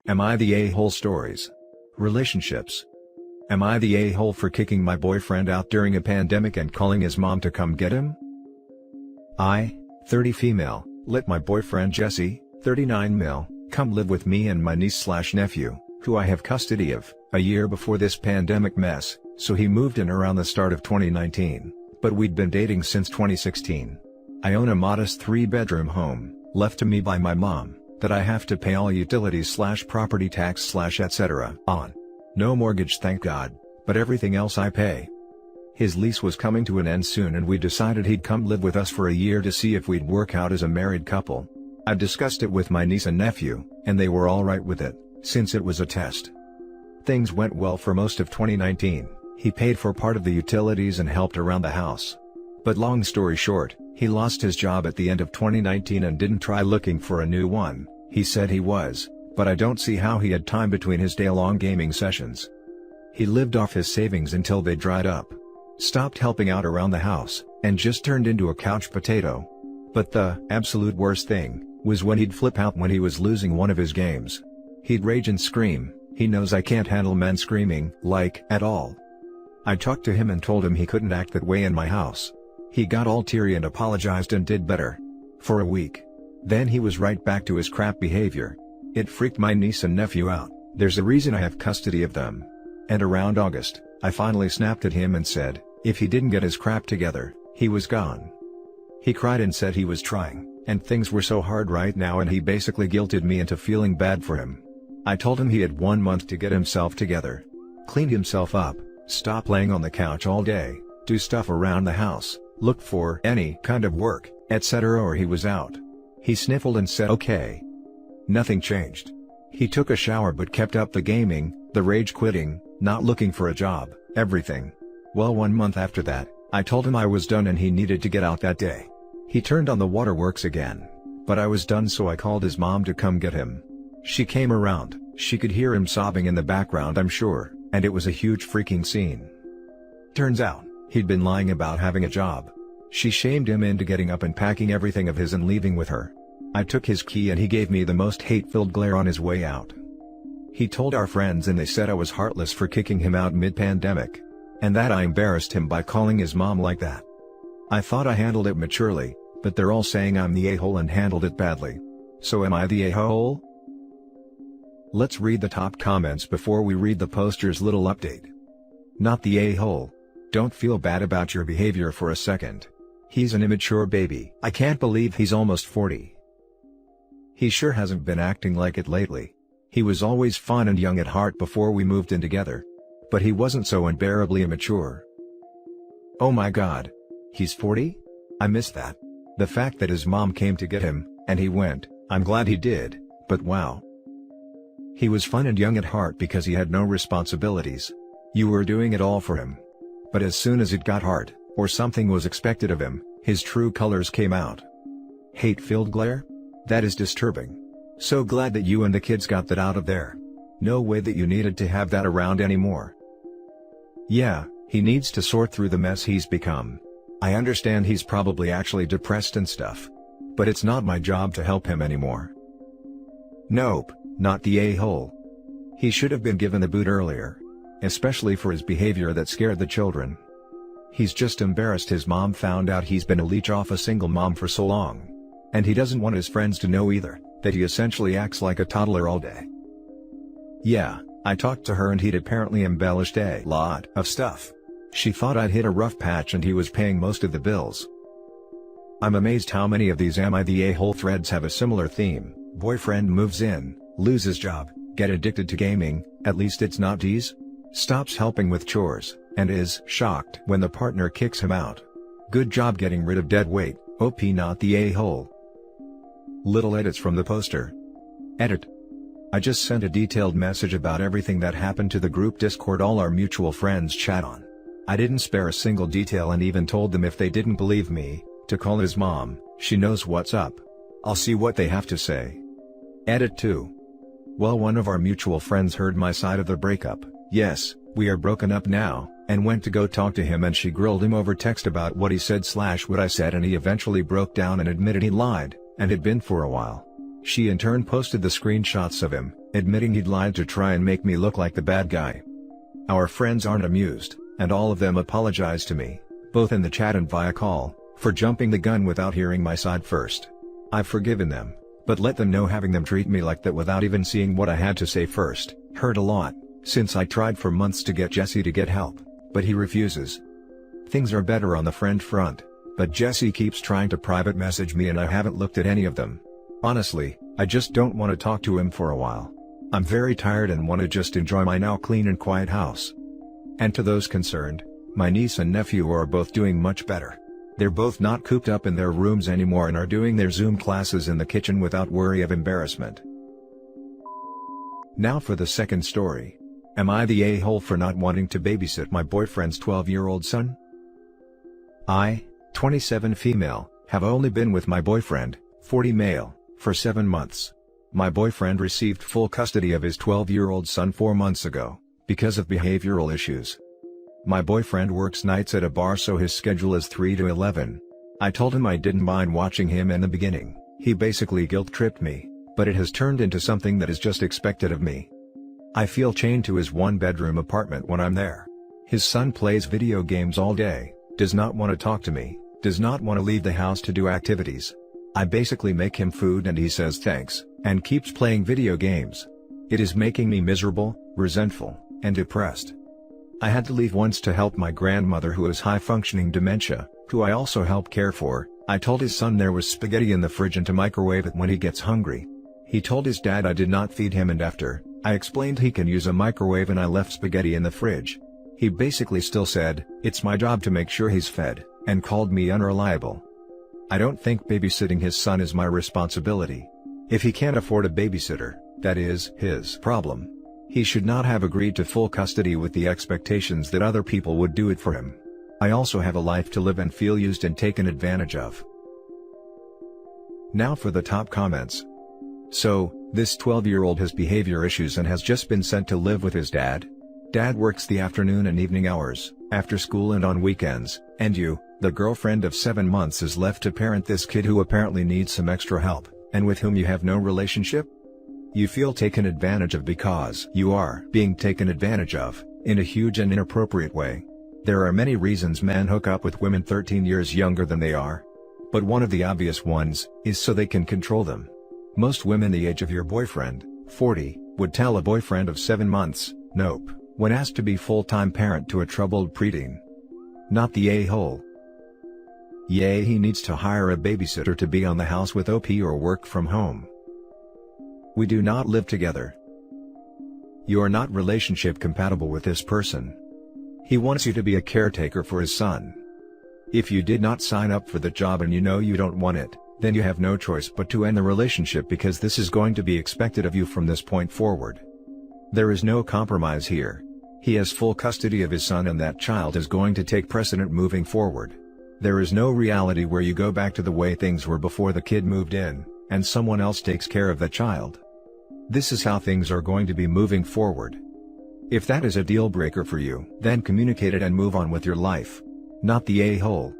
Am I the a-hole? Stories. Relationships. Am I the a-hole for kicking my boyfriend out during a pandemic and calling his mom to come get him? I, 30 female, let my boyfriend Jesse, 39 male, come live with me and my niece/nephew, who I have custody of, a year before this pandemic mess, so he moved in around the start of 2019, but we'd been dating since 2016. I own a modest 3-bedroom home, left to me by my mom, that I have to pay all utilities/property tax/etc. on. No mortgage, thank God, but everything else I pay. His lease was coming to an end soon and we decided he'd come live with us for a year to see if we'd work out as a married couple. I discussed it with my niece and nephew, and they were alright with it, since it was a test. Things went well for most of 2019, he paid for part of the utilities and helped around the house. But long story short, he lost his job at the end of 2019 and didn't try looking for a new one. He said he was, but I don't see how he had time between his day-long gaming sessions. He lived off his savings until they dried up. Stopped helping out around the house, and just turned into a couch potato. But the absolute worst thing was when he'd flip out when he was losing one of his games. He'd rage and scream. He knows I can't handle men screaming, like, at all. I talked to him and told him he couldn't act that way in my house. He got all teary and apologized and did better. For a week. Then he was right back to his crap behavior. It freaked my niece and nephew out. There's a reason I have custody of them. And around August, I finally snapped at him and said, if he didn't get his crap together, he was gone. He cried and said he was trying, and things were so hard right now, and he basically guilted me into feeling bad for him. I told him he had 1 month to get himself together. Clean himself up, stop laying on the couch all day, do stuff around the house, look for any kind of work, etc., or he was out. He sniffled and said okay. Nothing changed. He took a shower but kept up the gaming, the rage quitting, not looking for a job, everything. Well, 1 month after that, I told him I was done and he needed to get out that day. He turned on the waterworks again. But I was done, so I called his mom to come get him. She came around, she could hear him sobbing in the background, I'm sure, and it was a huge freaking scene. Turns out, he'd been lying about having a job. She shamed him into getting up and packing everything of his and leaving with her. I took his key and he gave me the most hate-filled glare on his way out. He told our friends and they said I was heartless for kicking him out mid-pandemic. And that I embarrassed him by calling his mom like that. I thought I handled it maturely, but they're all saying I'm the a-hole and handled it badly. So am I the a-hole? Let's read the top comments before we read the poster's little update. Not the a-hole. Don't feel bad about your behavior for a second. He's an immature baby. I can't believe he's almost 40. He sure hasn't been acting like it lately. He was always fun and young at heart before we moved in together. But he wasn't so unbearably immature. Oh my God. He's 40? I missed that. The fact that his mom came to get him, and he went, I'm glad he did, but wow. He was fun and young at heart because he had no responsibilities. You were doing it all for him. But as soon as it got hard, or something was expected of him, his true colors came out. Hate-filled glare? That is disturbing. So glad that you and the kids got that out of there. No way that you needed to have that around anymore. Yeah, he needs to sort through the mess he's become. I understand he's probably actually depressed and stuff. But it's not my job to help him anymore. Nope, not the a-hole. He should have been given the boot earlier. Especially for his behavior that scared the children. He's just embarrassed his mom found out he's been a leech off a single mom for so long. And he doesn't want his friends to know either, that he essentially acts like a toddler all day. Yeah, I talked to her and he'd apparently embellished a lot of stuff. She thought I'd hit a rough patch and he was paying most of the bills. I'm amazed how many of these Am I the a-hole threads have a similar theme. Boyfriend moves in, loses job, get addicted to gaming, at least it's not D's. Stops helping with chores, and is shocked when the partner kicks him out. Good job getting rid of dead weight, OP not the a-hole. Little edits from the poster. Edit. I just sent a detailed message about everything that happened to the group Discord all our mutual friends chat on. I didn't spare a single detail and even told them if they didn't believe me, to call his mom, she knows what's up. I'll see what they have to say. Edit 2. Well, one of our mutual friends heard my side of the breakup. Yes, we are broken up now, and went to go talk to him and she grilled him over text about what he said / what I said and he eventually broke down and admitted he lied, and had been for a while. She in turn posted the screenshots of him, admitting he'd lied to try and make me look like the bad guy. Our friends aren't amused, and all of them apologized to me, both in the chat and via call, for jumping the gun without hearing my side first. I've forgiven them, but let them know having them treat me like that without even seeing what I had to say first, hurt a lot, since I tried for months to get Jesse to get help, but he refuses. Things are better on the friend front, but Jesse keeps trying to private message me and I haven't looked at any of them. Honestly, I just don't want to talk to him for a while. I'm very tired and want to just enjoy my now clean and quiet house. And to those concerned, my niece and nephew are both doing much better. They're both not cooped up in their rooms anymore and are doing their Zoom classes in the kitchen without worry of embarrassment. Now for the second story. Am I the a-hole for not wanting to babysit my boyfriend's 12-year-old son? I, 27 female, have only been with my boyfriend, 40 male, for 7 months. My boyfriend received full custody of his 12-year-old son 4 months ago, because of behavioral issues. My boyfriend works nights at a bar, so his schedule is 3 to 11. I told him I didn't mind watching him in the beginning. He basically guilt-tripped me, but it has turned into something that is just expected of me. I feel chained to his one-bedroom apartment when I'm there. His son plays video games all day, does not want to talk to me, does not want to leave the house to do activities. I basically make him food and he says thanks, and keeps playing video games. It is making me miserable, resentful, and depressed. I had to leave once to help my grandmother who has high-functioning dementia, who I also help care for. I told his son there was spaghetti in the fridge and to microwave it when he gets hungry. He told his dad I did not feed him, and after I explained he can use a microwave and I left spaghetti in the fridge, he basically still said, "It's my job to make sure he's fed," and called me unreliable. I don't think babysitting his son is my responsibility. If he can't afford a babysitter, that is his problem. He should not have agreed to full custody with the expectations that other people would do it for him. I also have a life to live and feel used and taken advantage of. Now for the top comments. So, this 12-year-old has behavior issues and has just been sent to live with his dad. Dad works the afternoon and evening hours, after school and on weekends, and you, the girlfriend of 7 months, is left to parent this kid who apparently needs some extra help, and with whom you have no relationship? You feel taken advantage of because you are being taken advantage of, in a huge and inappropriate way. There are many reasons men hook up with women 13 years younger than they are. But one of the obvious ones, is so they can control them. Most women the age of your boyfriend, 40, would tell a boyfriend of 7 months, nope, when asked to be full-time parent to a troubled preteen. Not the a-hole. Yay, he needs to hire a babysitter to be on the house with OP or work from home. We do not live together. You are not relationship compatible with this person. He wants you to be a caretaker for his son. If you did not sign up for the job and you know you don't want it, then you have no choice but to end the relationship, because this is going to be expected of you from this point forward. There is no compromise here. He has full custody of his son and that child is going to take precedent moving forward. There is no reality where you go back to the way things were before the kid moved in, and someone else takes care of the child. This is how things are going to be moving forward. If that is a deal breaker for you, then communicate it and move on with your life. Not the a-hole.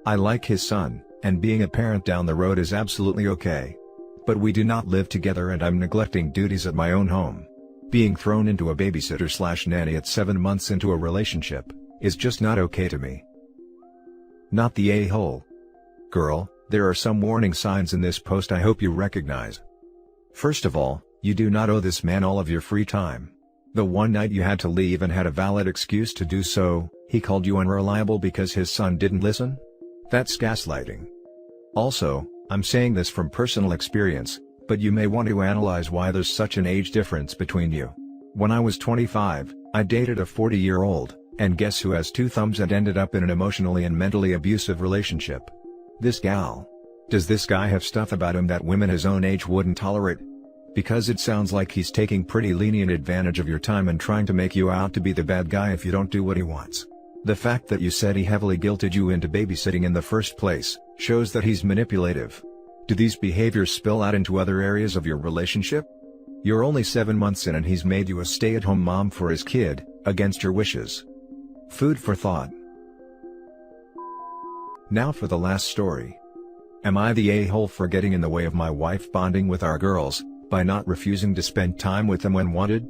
I like his son, and being a parent down the road is absolutely okay. But we do not live together and I'm neglecting duties at my own home. Being thrown into a babysitter/nanny at 7 months into a relationship, is just not okay to me. Not the a-hole. Girl, there are some warning signs in this post I hope you recognize. First of all, you do not owe this man all of your free time. The one night you had to leave and had a valid excuse to do so, he called you unreliable because his son didn't listen? That's gaslighting. Also, I'm saying this from personal experience, but you may want to analyze why there's such an age difference between you. When I was 25, I dated a 40-year-old, and guess who has 2 thumbs and ended up in an emotionally and mentally abusive relationship? This gal. Does this guy have stuff about him that women his own age wouldn't tolerate? Because it sounds like he's taking pretty lenient advantage of your time and trying to make you out to be the bad guy if you don't do what he wants. The fact that you said he heavily guilted you into babysitting in the first place, shows that he's manipulative. Do these behaviors spill out into other areas of your relationship? You're only 7 months in and he's made you a stay-at-home mom for his kid, against your wishes. Food for thought. Now for the last story. Am I the a-hole for getting in the way of my wife bonding with our girls, by not refusing to spend time with them when wanted?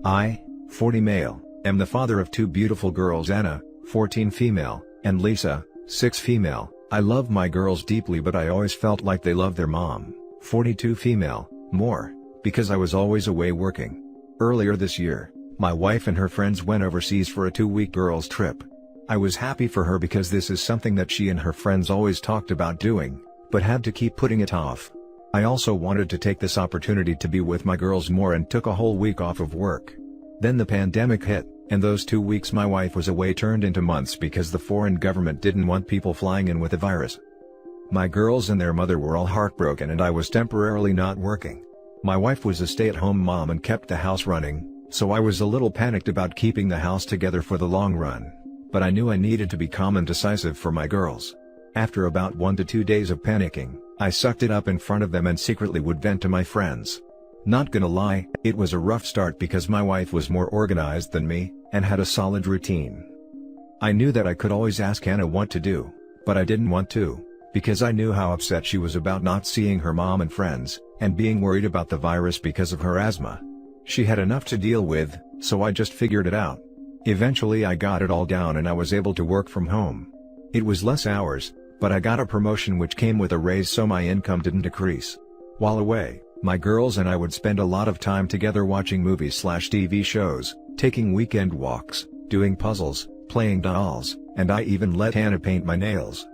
I, 40 male, am the father of 2 beautiful girls, Anna, 14 female, and Lisa, 6 female. I love my girls deeply, but I always felt like they loved their mom, 42 female, more, because I was always away working. Earlier this year, my wife and her friends went overseas for a 2-week girls trip. I was happy for her because this is something that she and her friends always talked about doing, but had to keep putting it off. I also wanted to take this opportunity to be with my girls more and took a whole week off of work. Then the pandemic hit, and those 2 weeks my wife was away turned into months because the foreign government didn't want people flying in with the virus. My girls and their mother were all heartbroken, and I was temporarily not working. My wife was a stay-at-home mom and kept the house running, so I was a little panicked about keeping the house together for the long run. But I knew I needed to be calm and decisive for my girls. After about 1 to 2 days of panicking, I sucked it up in front of them and secretly would vent to my friends. Not gonna lie, it was a rough start because my wife was more organized than me, and had a solid routine. I knew that I could always ask Anna what to do, but I didn't want to, because I knew how upset she was about not seeing her mom and friends, and being worried about the virus because of her asthma. She had enough to deal with, so I just figured it out. Eventually I got it all down and I was able to work from home. It was less hours, but I got a promotion which came with a raise, so my income didn't decrease. While away, my girls and I would spend a lot of time together watching movies/TV shows, taking weekend walks, doing puzzles, playing dolls, and I even let Hannah paint my nails.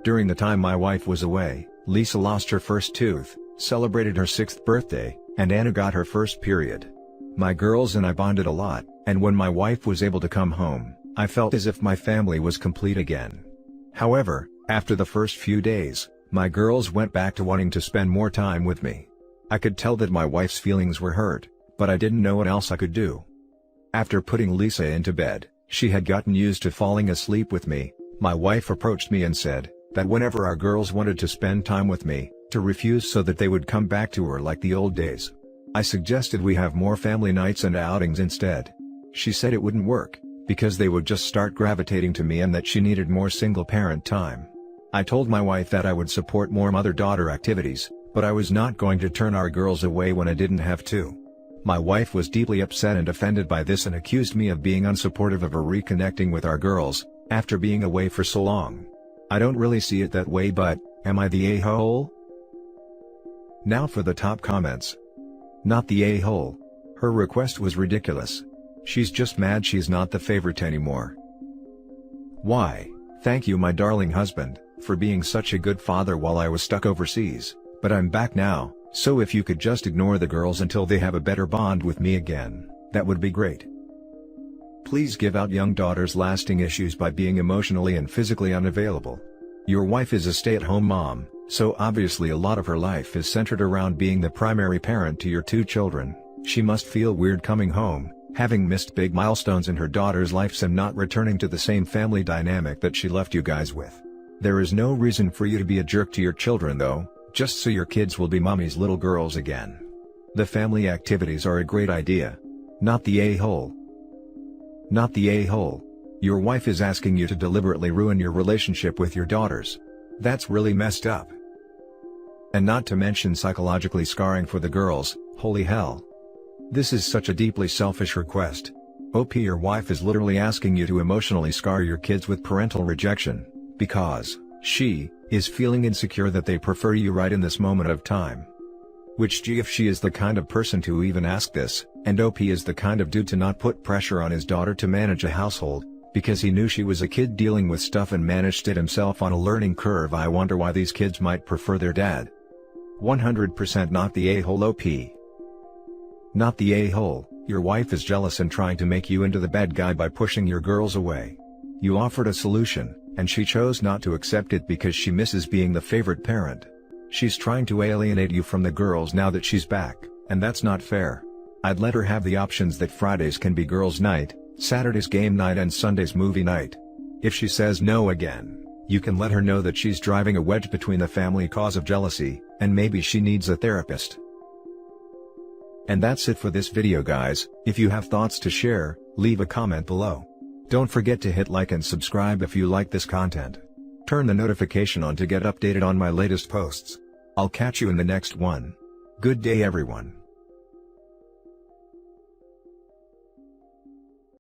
During the time my wife was away, Lisa lost her first tooth, celebrated her 6th birthday, and Anna got her first period. My girls and I bonded a lot, and when my wife was able to come home, I felt as if my family was complete again. However, after the first few days, my girls went back to wanting to spend more time with me. I could tell that my wife's feelings were hurt, but I didn't know what else I could do. After putting Lisa into bed, she had gotten used to falling asleep with me. My wife approached me and said that whenever our girls wanted to spend time with me, to refuse so that they would come back to her like the old days. I suggested we have more family nights and outings instead. She said it wouldn't work, because they would just start gravitating to me and that she needed more single-parent time. I told my wife that I would support more mother-daughter activities, but I was not going to turn our girls away when I didn't have to. My wife was deeply upset and offended by this and accused me of being unsupportive of her reconnecting with our girls, after being away for so long. I don't really see it that way, but, am I the a-hole? Now for the top comments. Not the a-hole. Her request was ridiculous. She's just mad she's not the favorite anymore. Why, thank you my darling husband, for being such a good father while I was stuck overseas, but I'm back now, so if you could just ignore the girls until they have a better bond with me again, that would be great. Please give out young daughters lasting issues by being emotionally and physically unavailable. Your wife is a stay-at-home mom, so obviously a lot of her life is centered around being the primary parent to your 2 children. She must feel weird coming home, having missed big milestones in her daughter's lives and not returning to the same family dynamic that she left you guys with. There is no reason for you to be a jerk to your children though, just so your kids will be mommy's little girls again. The family activities are a great idea. Not the a-hole. Not the a-hole. Your wife is asking you to deliberately ruin your relationship with your daughters. That's really messed up. And not to mention psychologically scarring for the girls, holy hell. This is such a deeply selfish request. OP, your wife is literally asking you to emotionally scar your kids with parental rejection, because she is feeling insecure that they prefer you right in this moment of time. Which gee, if she is the kind of person to even ask this, and OP is the kind of dude to not put pressure on his daughter to manage a household, because he knew she was a kid dealing with stuff and managed it himself on a learning curve, I wonder why these kids might prefer their dad. 100% not the a-hole OP. Not the a-hole, your wife is jealous and trying to make you into the bad guy by pushing your girls away. You offered a solution, and she chose not to accept it because she misses being the favorite parent. She's trying to alienate you from the girls now that she's back, and that's not fair. I'd let her have the options that Fridays can be girls' night, Saturdays game night and Sundays movie night. If she says no again, you can let her know that she's driving a wedge between the family cause of jealousy, and maybe she needs a therapist. And that's it for this video guys. If you have thoughts to share, leave a comment below. Don't forget to hit like and subscribe if you like this content. Turn the notification on to get updated on my latest posts. I'll catch you in the next one. Good day everyone.